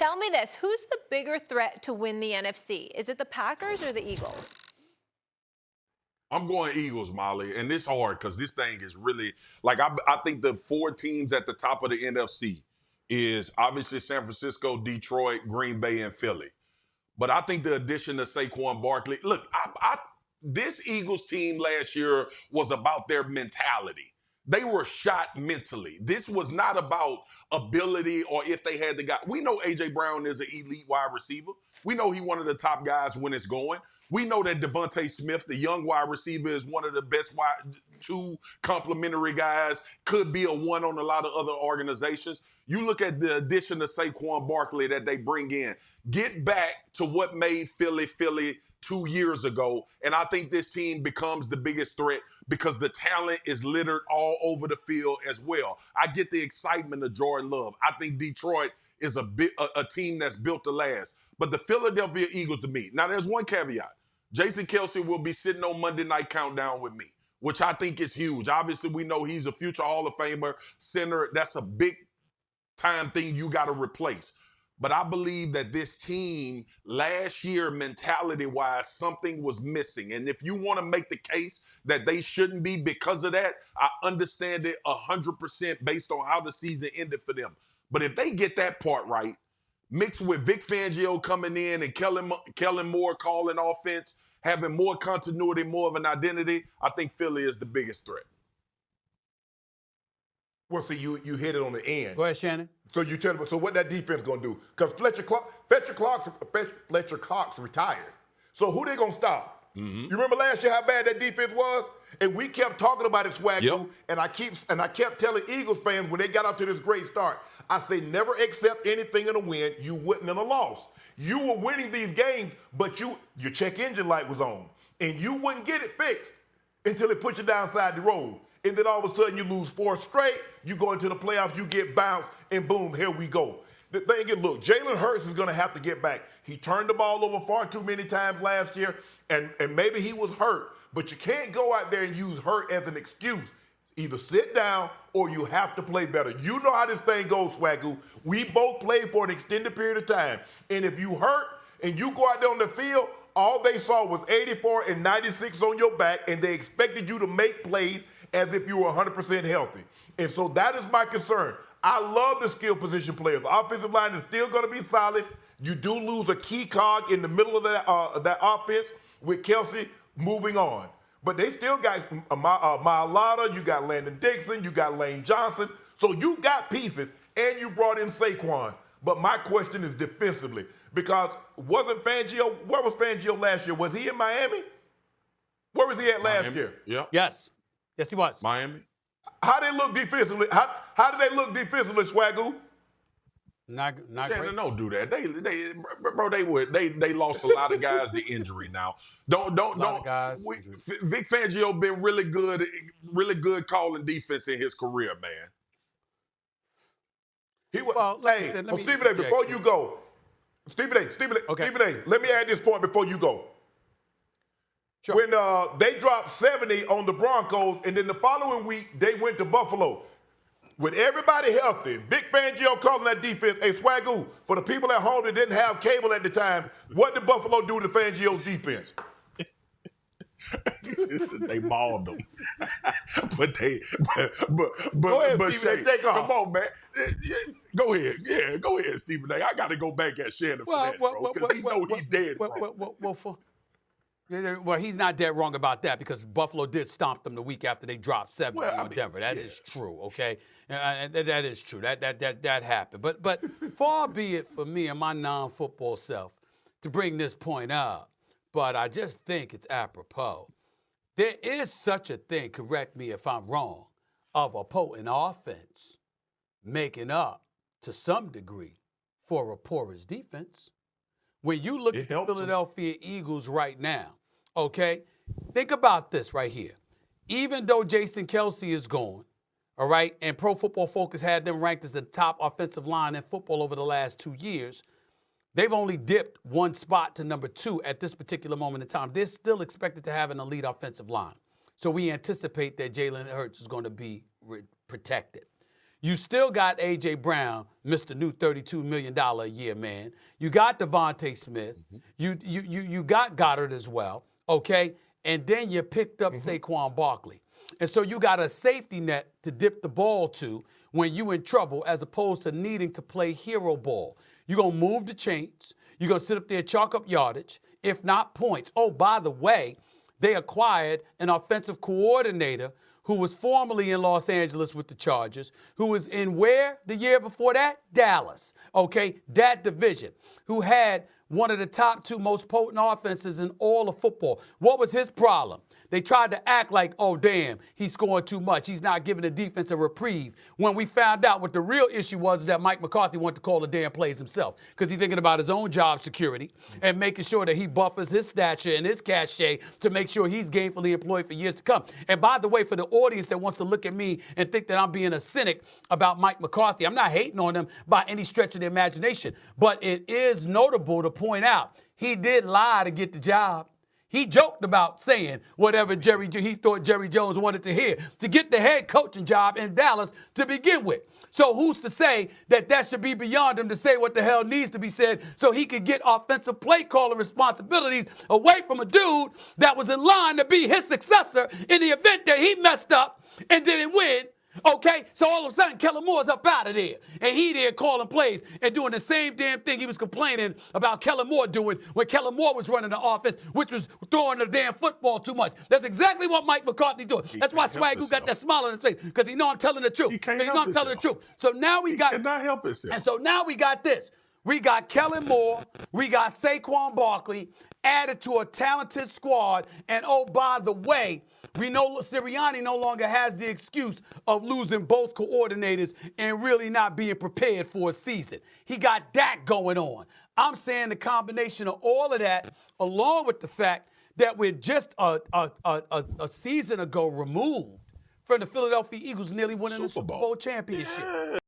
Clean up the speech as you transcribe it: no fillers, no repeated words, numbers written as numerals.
Tell me this, who's the bigger threat to win the NFC? Is it the Packers or the Eagles? I'm going Eagles, Molly, and it's hard because this thing is really like I think the four teams at the top of the NFC is obviously San Francisco, Detroit, Green Bay, and Philly. But I think the addition of Saquon Barkley, look, this Eagles team last year was about their mentality. They were shot mentally. This was not about ability or if they had the guy. We know A.J. Brown is an elite wide receiver. We know he's one of the top guys when it's going. We know that Devontae Smith, the young wide receiver, is one of the best two complementary guys, could be a one on a lot of other organizations. You look at the addition of Saquon Barkley that they bring in. Get back to what made Philly 2 years ago, and I think this team becomes the biggest threat because the talent is littered all over the field as well. I get the excitement of Jordan Love. I think Detroit is a team that's built to last. But the Philadelphia Eagles, to me, now there's one caveat. Jason Kelce will be sitting on Monday Night Countdown with me, which I think is huge. Obviously, we know he's a future Hall of Famer center. That's a big time thing you got to replace. But I believe that this team last year, mentality-wise, something was missing. And if you want to make the case that they shouldn't be because of that, I understand it 100% based on how the season ended for them. But if they get that part right, mixed with Vic Fangio coming in and Kellen Moore calling offense, having more continuity, more of an identity, I think Philly is the biggest threat. Well, see, you hit it on the end. Go ahead, Shannon. So you tell me, so what that defense gonna do? Because Fletcher Cox retired. So who they gonna stop? Mm-hmm. You remember last year how bad that defense was? And we kept talking about it, Swagu. Yep. And I kept telling Eagles fans when they got off to this great start, I say never accept anything in a win you wouldn't in a loss. You were winning these games, but your check engine light was on. And you wouldn't get it fixed until it put you downside the road. And then all of a sudden you lose 4 straight, you go into the playoffs, you get bounced, and boom, here we go. The thing is, look, Jalen Hurts is going to have to get back. He turned the ball over far too many times last year, and maybe he was hurt. But you can't go out there and use hurt as an excuse. Either sit down or you have to play better. You know how this thing goes, Swagu. We both played for an extended period of time. And if you hurt and you go out there on the field, all they saw was 84 and 96 on your back, and they expected you to make plays as if you were 100% healthy. And so that is my concern. I love the skill position players. The offensive line is still going to be solid. You do lose a key cog in the middle of that offense with Kelce moving on. But they still got Mailata, you got Landon Dixon, you got Lane Johnson. So you got pieces, and you brought in Saquon. But my question is defensively, because where was Fangio last year? Was he in Miami? Where was he at last year? Yep. Yes, he was. Miami. How they look defensively? How did they look defensively, Swagu? Not Shannon, great. don't do that. They lost a lot of guys to injury now. Don't. Vic Fangio been really good calling defense in his career, man. Stephen A, before you go, Stephen A, let me add this point before you go. Sure. When they dropped 70 on the Broncos, and then the following week they went to Buffalo. With everybody healthy, Vic Fangio calling that defense, hey, Swagu, for the people at home that didn't have cable at the time, what did Buffalo do to Fangio's defense? They mauled them. but Stephen A, take off. Come on, man. Go ahead. Yeah, go ahead, Stephen A. I got to go back at Shannon for that, bro, because he know he dead. Well, he's not dead wrong about that because Buffalo did stomp them the week after they dropped 70 on Denver. That is true, okay? That is true. That happened. But far be it for me and my non-football self to bring this point up, but I just think it's apropos. There is such a thing, correct me if I'm wrong, of a potent offense making up to some degree for a porous defense. When you look at the Philadelphia Eagles right now, okay, think about this right here. Even though Jason Kelce is gone, all right, and Pro Football Focus had them ranked as the top offensive line in football over the last 2 years, they've only dipped one spot to number 2 at this particular moment in time. They're still expected to have an elite offensive line. So we anticipate that Jalen Hurts is going to be protected. You still got A.J. Brown, Mr. New $32 million a year man. You got Devontae Smith. You got Goddard as well, okay? And then you picked up Saquon Barkley. And so you got a safety net to dip the ball to when you in trouble as opposed to needing to play hero ball. You're going to move the chains. You're going to sit up there, chalk up yardage, if not points. Oh, by the way, they acquired an offensive coordinator who was formerly in Los Angeles with the Chargers, who was in where the year before that? Dallas, okay? That division, who had one of the top 2 most potent offenses in all of football. What was his problem? They tried to act like, oh, damn, he's scoring too much. He's not giving the defense a reprieve. When we found out what the real issue was that Mike McCarthy wanted to call the damn plays himself because he's thinking about his own job security and making sure that he buffers his stature and his cachet to make sure he's gainfully employed for years to come. And by the way, for the audience that wants to look at me and think that I'm being a cynic about Mike McCarthy, I'm not hating on him by any stretch of the imagination. But it is notable to point out he did lie to get the job. He joked about saying whatever he thought Jerry Jones wanted to hear to get the head coaching job in Dallas to begin with. So who's to say that should be beyond him to say what the hell needs to be said so he could get offensive play calling responsibilities away from a dude that was in line to be his successor in the event that he messed up and didn't win? Okay, so all of a sudden, Kellen Moore's up out of there. And he there calling plays and doing the same damn thing he was complaining about Kellen Moore doing when Kellen Moore was running the offense, which was throwing the damn football too much. That's exactly what Mike McCarthy doing. That's why Swagu got that smile on his face, because he know I'm telling the truth. He can't help himself. So now we got... He cannot help himself. And so now we got this. We got Kellen Moore. We got Saquon Barkley added to a talented squad. And oh, by the way, we know Sirianni no longer has the excuse of losing both coordinators and really not being prepared for a season. He got that going on. I'm saying the combination of all of that, along with the fact that we're just a season ago removed from the Philadelphia Eagles nearly winning the Super Bowl championship.